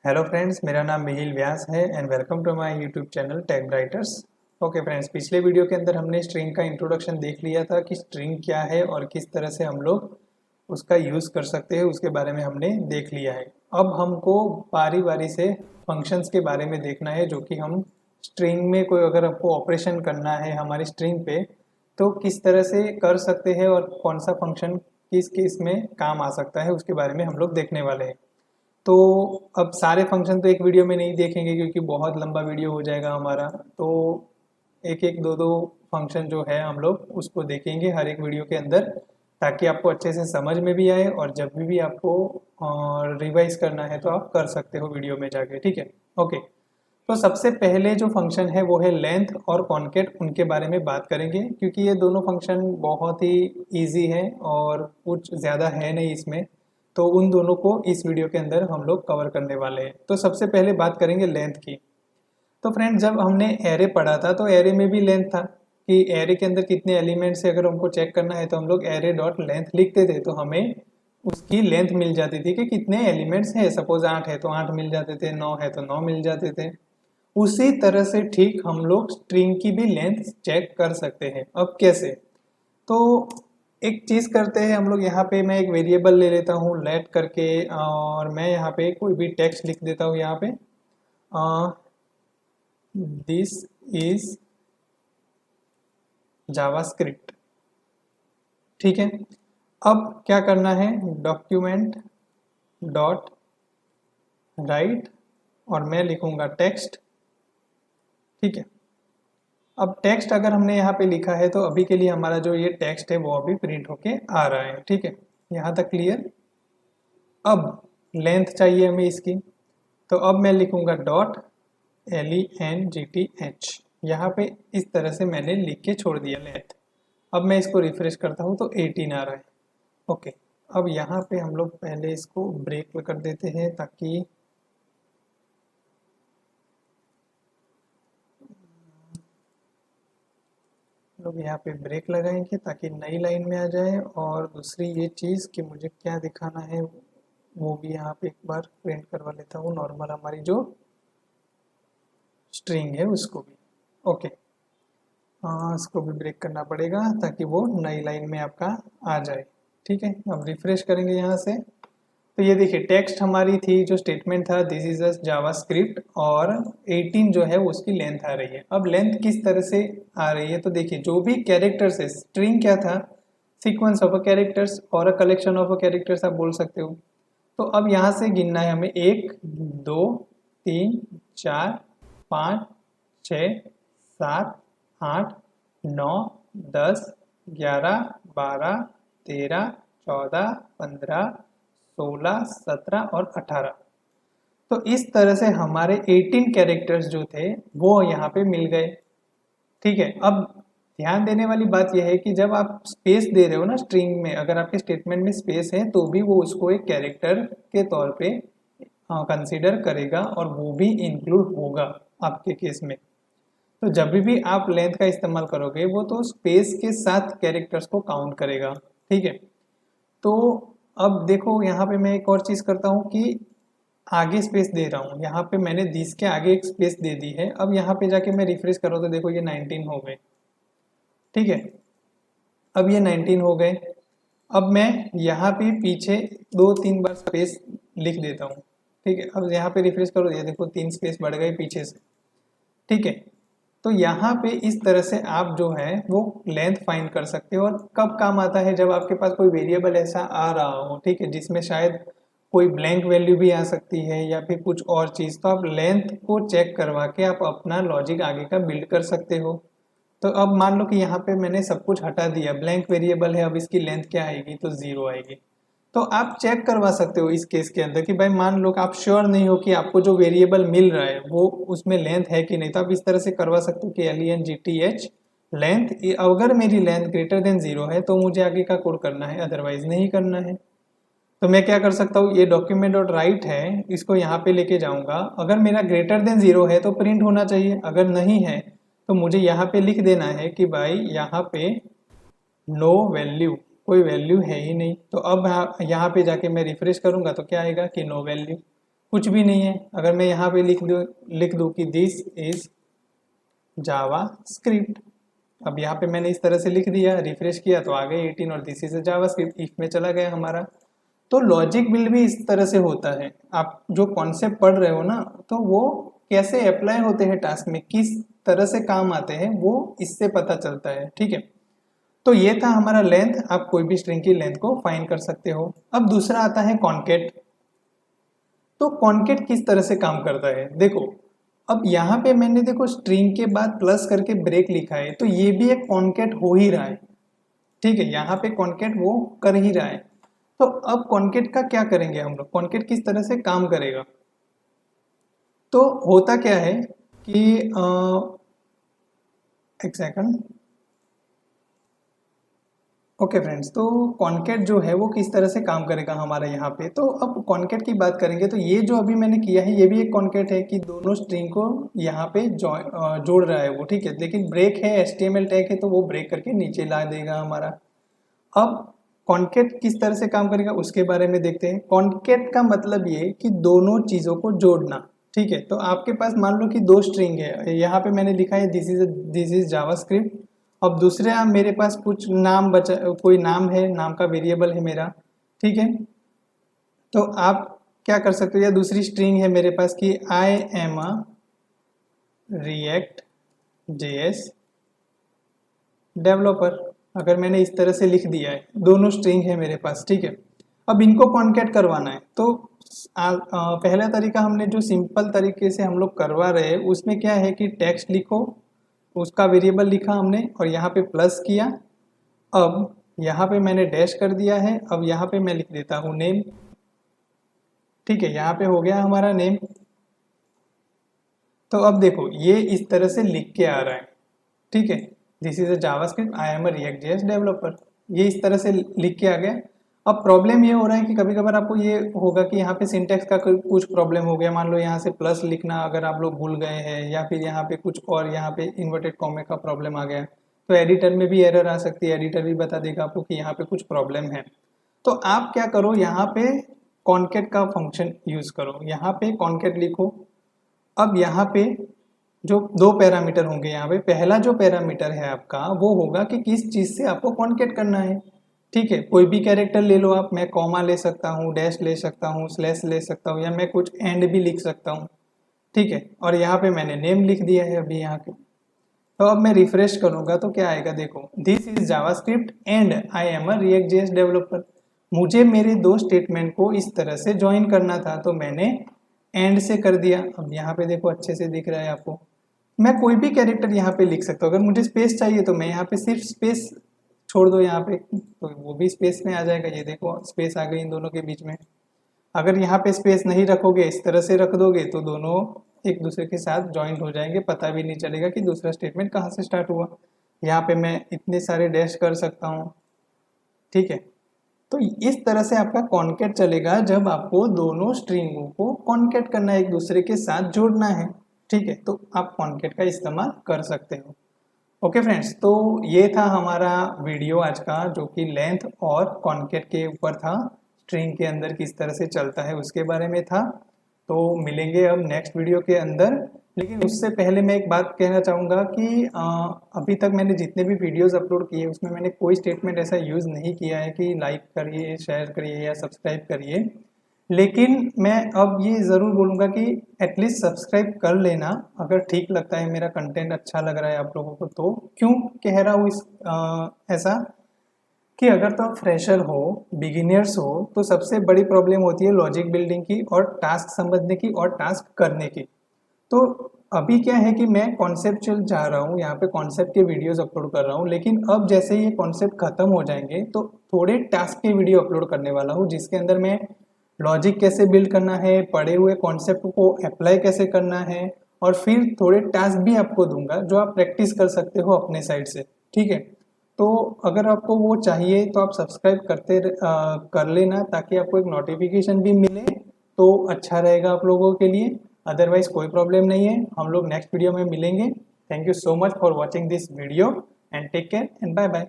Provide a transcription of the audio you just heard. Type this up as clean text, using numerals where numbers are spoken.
Hello friends, मेरा नाम मिहिल व्यास है and welcome to my YouTube channel tech Brighters. Okay friends, पिछले वीडियो के अंदर हमने स्ट्रिंग का इंट्रोडक्शन देख लिया था कि स्ट्रिंग क्या है और किस तरह से हम लोग उसका यूज़ कर सकते हैं, उसके बारे में हमने देख लिया है। अब हमको बारी बारी से फंक्शंस के बारे में देखना है, जो कि हम स्ट्रिंग में कोई अगर आपको ऑपरेशन करना है हमारी स्ट्रिंग पे तो किस तरह से कर सकते हैं और कौन सा फंक्शन किस केस में काम आ सकता है, उसके बारे में हम लोग देखने वाले हैं। तो अब सारे फंक्शन तो एक वीडियो में नहीं देखेंगे क्योंकि बहुत लंबा वीडियो हो जाएगा हमारा। तो एक एक दो दो फंक्शन जो है हम लोग उसको देखेंगे हर एक वीडियो के अंदर, ताकि आपको अच्छे से समझ में भी आए और जब भी आपको रिवाइज करना है तो आप कर सकते हो वीडियो में जाके। ठीक है, ओके। तो सबसे पहले जो फंक्शन है वो है लेंथ और कॉन्केट, उनके बारे में बात करेंगे क्योंकि ये दोनों फंक्शन बहुत ही इजी है और कुछ ज़्यादा है नहीं इसमें। तो उन दोनों को इस वीडियो के अंदर हम लोग कवर करने वाले हैं। तो सबसे पहले बात करेंगे लेंथ की। तो फ्रेंड, जब हमने एरे पढ़ा था तो एरे में भी लेंथ था कि एरे के अंदर कितने एलिमेंट्स है, अगर हमको चेक करना है तो हम लोग एरे डॉट लेंथ लिखते थे तो हमें उसकी लेंथ मिल जाती थी कि कितने एलिमेंट्स है। सपोज 8 है तो 8 मिल जाते थे, 9 है तो 9 मिल जाते थे। उसी तरह से ठीक हम लोग स्ट्रिंग की भी लेंथ चेक कर सकते हैं। अब कैसे? तो एक चीज़ करते हैं हम लोग, यहाँ पे मैं एक वेरिएबल ले लेता हूँ लेट करके, और मैं यहाँ पे कोई भी टेक्स्ट लिख देता हूँ यहाँ पे, दिस इज जावास्क्रिप्ट। ठीक है, अब क्या करना है, डॉक्यूमेंट डॉट राइट और मैं लिखूंगा टेक्स्ट। ठीक है, अब टेक्स्ट अगर हमने यहाँ पे लिखा है तो अभी के लिए हमारा जो ये टेक्स्ट है वो अभी प्रिंट होके आ रहा है। ठीक है, यहाँ तक क्लियर। अब लेंथ चाहिए हमें इसकी, तो अब मैं लिखूंगा डॉट LENGTH। यहाँ पे इस तरह से मैंने लिख के छोड़ दिया लेंथ। अब मैं इसको रिफ्रेश करता हूँ तो 18 आ रहा है। ओके, अब यहाँ पे हम लोग पहले इसको ब्रेक कर देते हैं ताकि लोग यहाँ पे ब्रेक लगाएंगे ताकि नई लाइन में आ जाए। और दूसरी ये चीज़ कि मुझे क्या दिखाना है वो भी यहाँ पे एक बार प्रिंट करवा लेता हूँ, नॉर्मल हमारी जो स्ट्रिंग है उसको भी। ओके, हाँ, इसको भी ब्रेक करना पड़ेगा ताकि वो नई लाइन में आपका आ जाए। ठीक है, अब रिफ्रेश करेंगे यहाँ से तो ये देखिए टेक्स्ट हमारी थी, जो स्टेटमेंट था दिस इज अ जावास्क्रिप्ट, और 18 जो है वो उसकी लेंथ आ रही है। अब लेंथ किस तरह से आ रही है तो देखिए, जो भी कैरेक्टर्स है, स्ट्रिंग क्या था, सीक्वेंस ऑफ अ कैरेक्टर्स और a collection of a characters आप बोल सकते हो। तो अब यहाँ से गिनना है हमें, 1 2 3 4 5 6 7 8 9 10 11 12 13 14 15 16 17 और 18। तो इस तरह से हमारे 18 कैरेक्टर्स जो थे वो यहाँ पे मिल गए। ठीक है, अब ध्यान देने वाली बात यह है कि जब आप स्पेस दे रहे हो ना स्ट्रिंग में, अगर आपके स्टेटमेंट में स्पेस है तो भी वो उसको एक कैरेक्टर के तौर पे कंसीडर करेगा और वो भी इंक्लूड होगा आपके केस में। तो जब भी आप लेंथ का इस्तेमाल करोगे वो तो स्पेस के साथ कैरेक्टर्स को काउंट करेगा। ठीक है, तो अब देखो यहाँ पे मैं एक और चीज़ करता हूँ कि आगे स्पेस दे रहा हूँ, यहाँ पे मैंने दिस के आगे एक स्पेस दे दी है। अब यहाँ पे जाके मैं रिफ्रेश करूँ तो देखो ये 19 हो गए। ठीक है, अब ये 19 हो गए। अब मैं यहाँ पे पीछे 2-3 बार स्पेस लिख देता हूँ। ठीक है, अब यहाँ पे रिफ्रेश करो, ये देखो 3 स्पेस बढ़ गए पीछे से। ठीक है, तो यहाँ पे इस तरह से आप जो है वो लेंथ फाइंड कर सकते हो। और कब काम आता है, जब आपके पास कोई वेरिएबल ऐसा आ रहा हो, ठीक है, जिसमें शायद कोई ब्लैंक वैल्यू भी आ सकती है या फिर कुछ और चीज़, तो आप लेंथ को चेक करवा के आप अपना लॉजिक आगे का बिल्ड कर सकते हो। तो अब मान लो कि यहाँ पे मैंने सब कुछ हटा दिया, ब्लैंक वेरिएबल है, अब इसकी लेंथ क्या आएगी तो 0 आएगी। तो आप चेक करवा सकते हो इस केस के अंदर कि भाई मान लो कि आप श्योर नहीं हो कि आपको जो वेरिएबल मिल रहा है वो उसमें लेंथ है कि नहीं, तो आप इस तरह से करवा सकते हो कि LENGTH लेंथ, अगर मेरी लेंथ ग्रेटर देन 0 है तो मुझे आगे का कोड करना है, अदरवाइज नहीं करना है। तो मैं क्या कर सकता हूँ, ये डॉक्यूमेंट डॉट राइट है, इसको यहाँ पे लेके जाऊंगा। अगर मेरा ग्रेटर देन 0 है तो प्रिंट होना चाहिए, अगर नहीं है तो मुझे यहाँ पे लिख देना है कि भाई यहाँ पे नो वैल्यू, कोई वैल्यू है ही नहीं। तो अब यहाँ पे जाके मैं रिफ्रेश करूंगा तो क्या आएगा कि नो वैल्यू। कुछ भी नहीं है। अगर मैं यहाँ पे लिख दूँ कि दिस इज जावा स्क्रिप्ट, अब यहाँ पे मैंने इस तरह से लिख दिया, रिफ्रेश किया तो आ गए 18 और this is Java script, if में चला गया हमारा। तो लॉजिक बिल्ड भी इस तरह से होता है। आप जो कॉन्सेप्ट पढ़ रहे हो ना, तो वो कैसे अप्लाई होते हैं टास्क में, किस तरह से काम आते हैं, वो इससे पता चलता है। ठीक है, तो ये था हमारा लेंथ। आप कोई भी स्ट्रिंग की लेंथ को फाइंड कर सकते हो। अब दूसरा आता है कॉन्केट। तो कॉन्केट किस तरह से काम करता है, देखो अब यहाँ पे मैंने देखो स्ट्रिंग के बाद प्लस करके ब्रेक लिखा है, तो ये भी एक कॉन्केट हो ही रहा है। ठीक है, यहाँ पे कॉन्केट वो कर ही रहा है। तो अब कॉन्केट का क्या करेंगे हम लोग, कॉन्केट किस तरह से काम करेगा। तो होता क्या है कि एक सेकंड, ओके फ्रेंड्स, तो कॉन्केट जो है वो किस तरह से काम करेगा हमारे यहाँ पे। तो अब कॉन्केट की बात करेंगे, तो ये जो अभी मैंने किया है ये भी एक कॉन्केट है कि दोनों स्ट्रिंग को यहाँ पे जोड़ रहा है वो। ठीक है, लेकिन ब्रेक है, HTML टैग है, तो वो ब्रेक करके नीचे ला देगा हमारा। अब कॉन्केट किस तरह से काम करेगा उसके बारे में देखते हैं। कॉन्केट का मतलब ये कि दोनों चीज़ों को जोड़ना। ठीक है, तो आपके पास मान लो कि दो स्ट्रिंग है, यहाँ पे मैंने लिखा है दिस इज जावास्क्रिप्ट। अब दूसरे मेरे पास कुछ नाम बचा, कोई नाम है, नाम का वेरिएबल है मेरा। ठीक है, तो आप क्या कर सकते हो, या दूसरी स्ट्रिंग है मेरे पास कि I am a react JS developer. अगर मैंने इस तरह से लिख दिया है, दोनों स्ट्रिंग है मेरे पास। ठीक है, अब इनको कॉन्केट करवाना है, तो पहला तरीका हमने जो सिंपल तरीके से हम लोग करवा रहे हैं उसमें क्या है कि टेक्स्ट लिखो, उसका वेरिएबल लिखा हमने और यहाँ पे प्लस किया। अब यहाँ पे मैंने डैश कर दिया है, अब यहाँ पे मैं लिख देता हूँ नेम। ठीक है, यहाँ पे हो गया हमारा नेम। तो अब देखो ये इस तरह से लिख के आ रहा है। ठीक है, this is a JavaScript, I am a react JS developer, ये इस तरह से लिख के आ गया। अब प्रॉब्लम ये हो रहा है कि कभी कभार आपको ये होगा कि यहाँ पे सिंटेक्स का कुछ प्रॉब्लम हो गया, मान लो यहाँ से प्लस लिखना अगर आप लोग भूल गए हैं, या फिर यहाँ पे कुछ और यहाँ पे इन्वर्टेड कॉमे का प्रॉब्लम आ गया, तो एडिटर में भी एरर आ सकती है, एडिटर भी बता देगा आपको कि यहाँ पे कुछ प्रॉब्लम है। तो आप क्या करो, यहाँ पे कॉन्केट का फंक्शन यूज करो, यहाँ पे कॉन्केट लिखो। अब यहाँ पे जो दो पैरामीटर होंगे, यहाँ पे पहला जो पैरामीटर है आपका वो होगा कि किस चीज़ से आपको कॉन्केट करना है। ठीक है, कोई भी कैरेक्टर ले लो आप, मैं कॉमा ले सकता हूँ, डैश ले सकता हूँ, स्लैश ले सकता हूँ, या मैं कुछ एंड भी लिख सकता हूँ। ठीक है, और यहाँ पे मैंने नेम लिख दिया है अभी यहाँ पे। तो अब मैं रिफ्रेश करूँगा तो क्या आएगा, देखो this is JavaScript and I am a react JS developer. मुझे मेरे दो स्टेटमेंट को इस तरह से ज्वाइन करना था, तो मैंने एंड से कर दिया। अब यहाँ पे देखो अच्छे से दिख रहा है आपको, मैं कोई भी कैरेक्टर यहाँ पे लिख सकता हूँ। अगर मुझे स्पेस चाहिए तो मैं यहाँ पे सिर्फ स्पेस छोड़ दो यहाँ पे, तो वो भी स्पेस में आ जाएगा। ये देखो स्पेस आ गई इन दोनों के बीच में। अगर यहाँ पे स्पेस नहीं रखोगे, इस तरह से रख दोगे, तो दोनों एक दूसरे के साथ ज्वाइंट हो जाएंगे, पता भी नहीं चलेगा कि दूसरा स्टेटमेंट कहाँ से स्टार्ट हुआ। यहाँ पे मैं इतने सारे डैश कर सकता हूँ। ठीक है, तो इस तरह से आपका कॉन्केट चलेगा जब आपको दोनों स्ट्रिंगों को कॉन्केट करना है, एक दूसरे के साथ जोड़ना है। ठीक है, तो आप कॉन्केट का इस्तेमाल कर सकते हो। ओके फ्रेंड्स, तो ये था हमारा वीडियो आज का, जो कि लेंथ और कॉन्केट के ऊपर था, स्ट्रिंग के अंदर किस तरह से चलता है उसके बारे में था। तो मिलेंगे अब नेक्स्ट वीडियो के अंदर, लेकिन उससे पहले मैं एक बात कहना चाहूँगा कि अभी तक मैंने जितने भी वीडियोस अपलोड किए उसमें मैंने कोई स्टेटमेंट ऐसा यूज़ नहीं किया है कि लाइक करिए, शेयर करिए या सब्सक्राइब करिए। लेकिन मैं अब ये ज़रूर बोलूँगा कि एटलीस्ट सब्सक्राइब कर लेना अगर ठीक लगता है, मेरा कंटेंट अच्छा लग रहा है आप लोगों को। तो क्यों कह रहा हूँ ऐसा कि अगर तो आप फ्रेशर हो, बिगिनर्स हो, तो सबसे बड़ी प्रॉब्लम होती है लॉजिक बिल्डिंग की और टास्क समझने की और टास्क करने की। तो अभी क्या है कि मैं कॉन्सेप्चुअल जा रहा हूँ, यहाँ पे कॉन्सेप्ट के वीडियोस अपलोड कर रहा हूँ, लेकिन अब जैसे ये कॉन्सेप्ट खत्म हो जाएंगे तो थोड़े टास्क के वीडियो अपलोड करने वाला हूँ, जिसके अंदर मैं लॉजिक कैसे बिल्ड करना है, पढ़े हुए कॉन्सेप्ट को अप्लाई कैसे करना है, और फिर थोड़े टास्क भी आपको दूंगा जो आप प्रैक्टिस कर सकते हो अपने साइड से। ठीक है, तो अगर आपको वो चाहिए तो आप सब्सक्राइब कर लेना, ताकि आपको एक नोटिफिकेशन भी मिले, तो अच्छा रहेगा आप लोगों के लिए। अदरवाइज कोई प्रॉब्लम नहीं है, हम लोग नेक्स्ट वीडियो में मिलेंगे। Thank you so much for watching this video and take care and bye bye.